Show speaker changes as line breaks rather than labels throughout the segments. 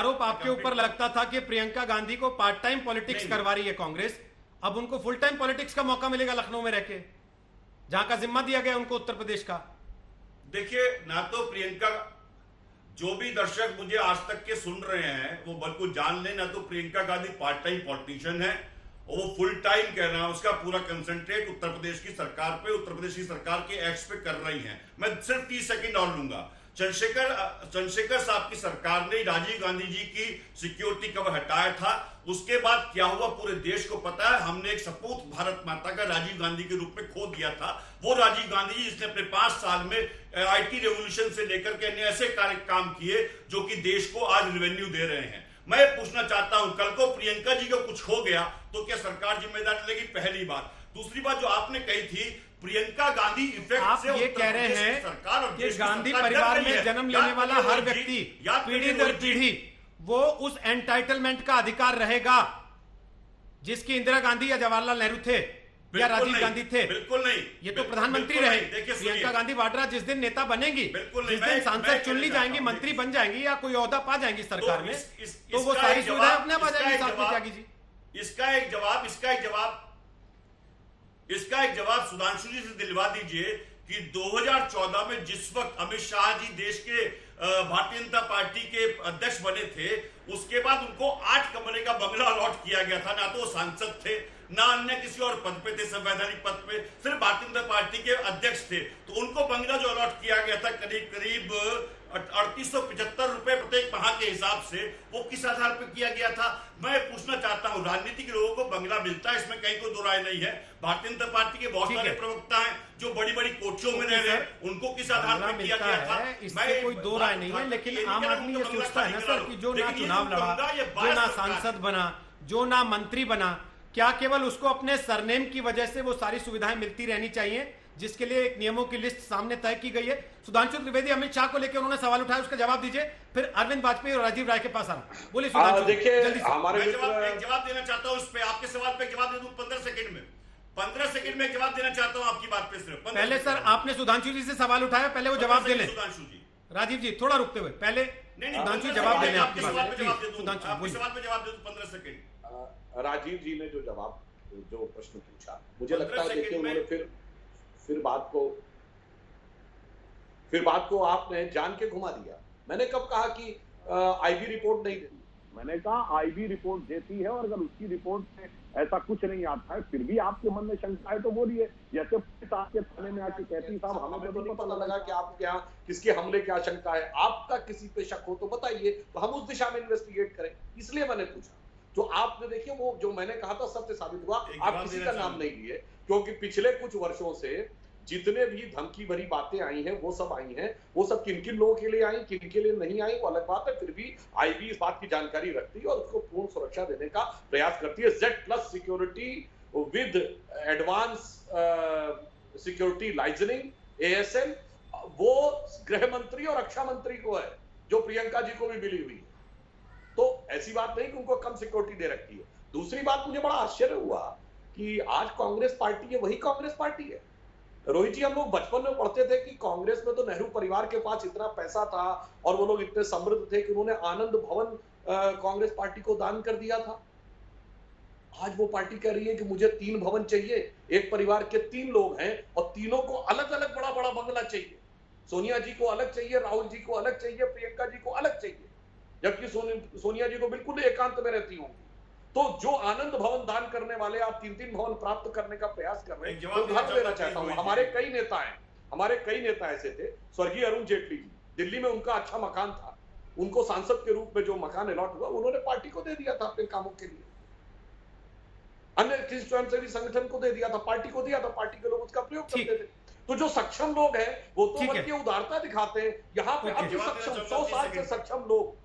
आरोप आपके ऊपर लगता था कि प्रियंका गांधी को पार्ट टाइम पॉलिटिक्स करवा रही है कांग्रेस, अब उनको फुल टाइम पॉलिटिक्स का मौका मिलेगा लखनऊ में रहकर, जहां का जिम्मा दिया गया उनको उत्तर प्रदेश का।
देखिए, ना तो प्रियंका, जो भी दर्शक मुझे आज तक के सुन रहे हैं वो बिल्कुल जान लें, ना तो Priyanka Gandhi part time politician है और वो फुल टाइम कह रहा है। उसका पूरा कंसंट्रेट उत्तर प्रदेश की सरकार पे, उत्तर प्रदेश की सरकार के एक्ट्स पे कर रही है। मैं सिर्फ 30 सेकंड और लूंगा। चंद्रशेखर साहब की सरकार ने राजीव गांधी जी की सिक्योरिटी कवर हटाया था, उसके बाद क्या हुआ पूरे देश को पता है। हमने एक सपूत भारत माता का राजीव गांधी के रूप में खो दिया था। वो राजीव गांधी जी जिसने अपने 5 साल में आईटी रेवोल्यूशन से लेकर के अन्य ऐसे काम किए जो कि देश को आज रेवेन्यू दे रहे हैं। मैं पूछना चाहता हूं, कल को प्रियंका जी को कुछ हो गया तो क्या सरकार जिम्मेदारी लेगी? पहली बात। दूसरी बात जो आपने कही थी, प्रियंका गांधी इफेक्ट
आप
से
ये कह रहे हैं
सरकार और
कि गांधी परिवार में जन्म लेने वाला हर व्यक्ति पीढ़ी दर पीढ़ी वो उस एंटाइटलमेंट का अधिकार रहेगा जिसकी इंदिरा गांधी या जवाहरलाल नेहरू थे या राजीव गांधी थे।
बिल्कुल नहीं,
ये तो प्रधानमंत्री रहे। प्रियंका गांधी वाड्रा जिस दिन नेता बनेंगी, जिस दिन सांसद चुन ली जाएंगी, मंत्री बन जाएंगी या कोई ओहदा पा जाएंगी सरकार में, तो वो सारी सुविधाएं अपने आप आ जाएंगी। साथ में त्यागी जी,
इसका एक जवाब सुधांशु जी से दिलवा दीजिए कि 2014 में जिस वक्त अमित शाह जी देश के भारतीय जनता पार्टी के अध्यक्ष बने थे, उसके बाद उनको 8 कमरे का बंगला अलॉट किया गया था। ना तो वो सांसद थे, ना अन्य किसी और पद पे थे, संवैधानिक पद पे, सिर्फ भारतीय जनता पार्टी के अध्यक्ष थे। तो उनको बंगला जो अलॉट किया गया था करीब करीब 3875 रुपए प्रत्येक माह के हिसाब से, वो किस आधार पर किया गया था? मैं पूछना चाहता हूं, राजनीतिक लोगों को बंगला मिलता है, इसमें कहीं कोई दो राय नहीं है। भारतीय जनता पार्टी के बहुत सारे प्रवक्ता हैं जो बड़ी बड़ी कोठियों में रह रहे हैं, उनको किस आधार पर किया गया था?
इसमें कोई दो राय नहीं है, लेकिन आम आदमी ये सोचता है ना सर कि जो ना चुनाव लड़ा, जो ना सांसद बना, जो ना मंत्री बना, क्या केवल उसको अपने सरनेम की वजह से वो सारी सुविधाएं मिलती रहनी चाहिए, जिसके लिए एक नियमों की लिस्ट सामने तय की गई है? सुधांशु त्रिवेदी अमित शाह को लेकर उन्होंने सवाल उठाया, उसका जवाब दीजिए, फिर अरविंद वाजपेयी और राजीव राय के पास आना। बोलिए सुधांशु।
देखिए,
हमारे जवाब देना चाहता हूं, उस पे आपके सवाल पे जवाब दे दूं 15 सेकंड में। 15 सेकंड में जवाब देना चाहता हूं आपकी बात पे सिर्फ।
पहले सर आपने सुधांशु जी से सवाल उठाया, पहले वो जवाब दे लें।
सुधांशु जी,
राजीव जी थोड़ा रुकते हुए पहले सुधांशु जवाब देने आपकी बात।
आपके सवाल पे जवाब दे दूं 15
सेकंड। राजीव जी ने जो प्रश्न पूछा, मुझे लगता है देखिए उन्होंने फिर बात को आपने जान के घुमा दिया। मैंने कब कहा कि आईबी रिपोर्ट नहीं देती?
मैंने कहा आईबी रिपोर्ट देती है, और अगर उसकी रिपोर्ट में ऐसा कुछ नहीं आता है, फिर भी आपके मन में शंका है तो बोलिए। जैसे आपके थाने में आके कहती साहब हमें तो नहीं
पता लगा कि आप क्या, किसके हमले क्या शंका है, आपका किसी पे शक हो तो बताइए, तो हम उस दिशा में इन्वेस्टिगेट करें। इसलिए मैंने पूछा। जो आपने देखिए वो जो मैंने कहा था सत्य साबित हुआ। आप किसी का नाम नहीं लिए, क्योंकि पिछले कुछ वर्षों से जितने भी धमकी भरी बातें आई हैं वो सब आई हैं। वो सब किन किन लोगों के लिए आई, किन के लिए नहीं आई, वो अलग बात है। फिर भी आईबी इस बात की जानकारी रखती है और उसको पूर्ण सुरक्षा देने का प्रयास करती है। Z+ security with advance security licensing ASL, वो गृह मंत्री और रक्षा मंत्री को है, जो प्रियंका जी को भी मिली हुई है। तो ऐसी बात नहीं कि उनको कम सिक्योरिटी दे रखी है। दूसरी बात, मुझे बड़ा आश्चर्य हुआ कि आज कांग्रेस पार्टी है, वही कांग्रेस पार्टी है। रोहित जी, हम लोग बचपन में पढ़ते थे कि कांग्रेस में तो नेहरू परिवार के पास इतना पैसा था और वो लोग इतने समृद्ध थे कि उन्होंने आनंद भवन कांग्रेस पार्टी को दान कर दिया था। आज वो पार्टी कह रही है कि मुझे 3 भवन चाहिए, एक परिवार के 3 लोग हैं और तीनों को अलग अलग बड़ा बड़ा बंगला चाहिए। सोनिया जी को अलग चाहिए, राहुल जी को अलग चाहिए, प्रियंका जी को अलग चाहिए, जबकि सोनिया जी को बिल्कुल एकांत में रहती होंगी। तो जो आनंद भवन दान करने वाले आप 3-3 भवन प्राप्त करने का प्रयास कर रहे हैं, तो उदाहरण देना चाहता हूं। हमारे कई नेता ऐसे थे। स्वर्गीय अरुण जेटली जी, दिल्ली में उनका अच्छा मकान था, उनको सांसद के रूप में जो मकान अलॉट हुआ उन्होंने पार्टी को दे दिया था अपने कामों के लिए। अन्य किसी स्वयंसेवी संगठन को दे दिया था, पार्टी को दिया था, पार्टी के लोग उसका प्रयोग करते थे। तो जो सक्षम लोग हैं वो तो मन की उदारता दिखाते हैं। यहाँ पे अब सक्षम 100 साल से सक्षम लोग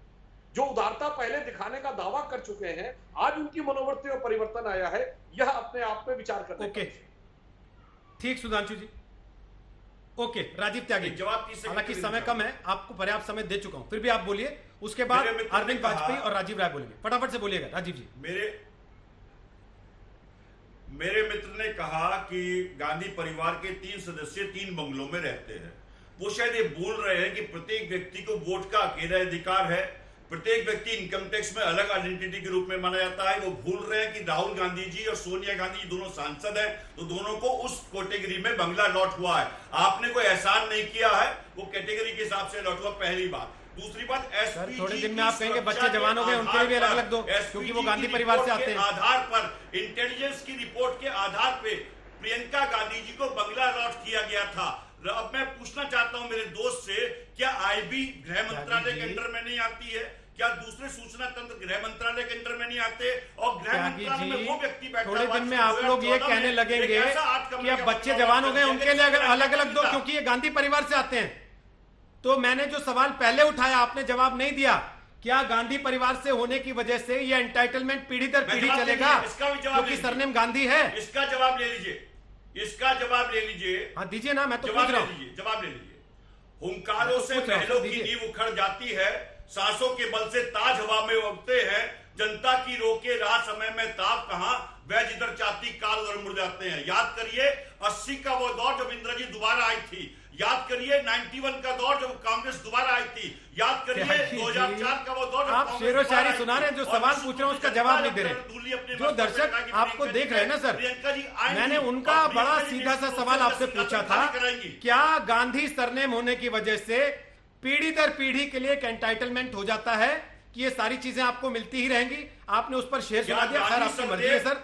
जो उदारता पहले दिखाने का दावा कर चुके हैं, आज उनकी मनोवृत्ति में परिवर्तन आया है। यह अपने आप में विचार करने
ओके, ठीक सुधांशु जी। ओके, राजीव त्यागी, हालांकि समय कम है, आपको पर्याप्त समय दे चुका हूं, फिर भी आप बोलिए। उसके बाद अरविंद वाजपेयी और राजीव राय बोलेंगे। फटाफट से बोलिएगा राजीव जी।
मेरे मित्र ने कहा कि गांधी परिवार के 3 सदस्य 3 बंगलों में रहते हैं। वो शायद ये बोल रहे हैं कि प्रत्येक व्यक्ति को वोट का अकेला अधिकार है, प्रत्येक व्यक्ति इनकम टैक्स में अलग आइडेंटिटी के रूप में माना जाता है। वो भूल रहे हैं कि राहुल गांधी जी और सोनिया गांधी जी दोनों सांसद हैं, तो दोनों को उस कैटेगरी में बंगला अलॉट हुआ है। आपने कोई एहसान नहीं किया है, वो कैटेगरी के हिसाब से अलॉट हुआ, पहली बात। दूसरी बात, एसपीजी
थोड़े दिन में आप कहेंगे बच्चे जवान हो गए, उनके लिए भी अलग अलग दो, क्योंकि वो गांधी परिवार से आते हैं।
आधार पर, इंटेलिजेंस की रिपोर्ट के आधार पे प्रियंका गांधी जी को बंगला अलॉट किया गया था। अब मैं पूछना चाहता हूं मेरे दोस्त से, क्या आईबी गृह मंत्रालय के अंडर में नहीं आती है? क्या दूसरे सूचना तंत्र गृह मंत्रालय के अंडर में नहीं आते? और गृह मंत्रालय में वो व्यक्ति बैठा,
थोड़े दिन में आप लोग ये कहने लगेंगे कि अब बच्चे जवान हो गए, उनके लिए अलग अलग दो, क्योंकि ये गांधी परिवार से आते हैं। तो मैंने जो सवाल पहले उठाया आपने जवाब नहीं दिया। क्या गांधी परिवार से होने की वजह से ये एंटाइटलमेंट पीढ़ी दर पीढ़ी चलेगा, क्योंकि सरनेम गांधी है?
इसका जवाब ले लीजिए, इसका जवाब ले लीजिए।
हाँ दीजिए ना, मैं तो पूछ रहा हूँ।
जवाब ले लीजिए। हुंकारों से महलों की नींव उखड़ जाती है, सांसों के बल से ताज हवा में उड़ते हैं, जनता की रोके राह समय में ताप कहां, वह जिधर चाहती काल उधर मुड़ जाते हैं। याद करिए 80 का वो दौर जब इंदिरा जी दोबारा आई थी, याद करिए 91 का दौर जब कांग्रेस दोबारा आई थी, याद करिए 2004 का वो दौर।
आप शेरो शायरी सुना रहे हैं, जो सवाल पूछ रहे हैं उसका जवाब नहीं दे रहे। जो दर्शक आपको देख रहे हैं ना सर, मैंने उनका बड़ा सीधा सा सवाल आपसे पूछा था, क्या गांधी सरनेम होने की वजह से पीढ़ी दर पीढ़ी के लिए एक एंटाइटलमेंट हो जाता है कि ये सारी चीजें आपको मिलती ही रहेंगी? आपने उस पर शेर सुना दिया। खैर आपकी मर्जी है सर।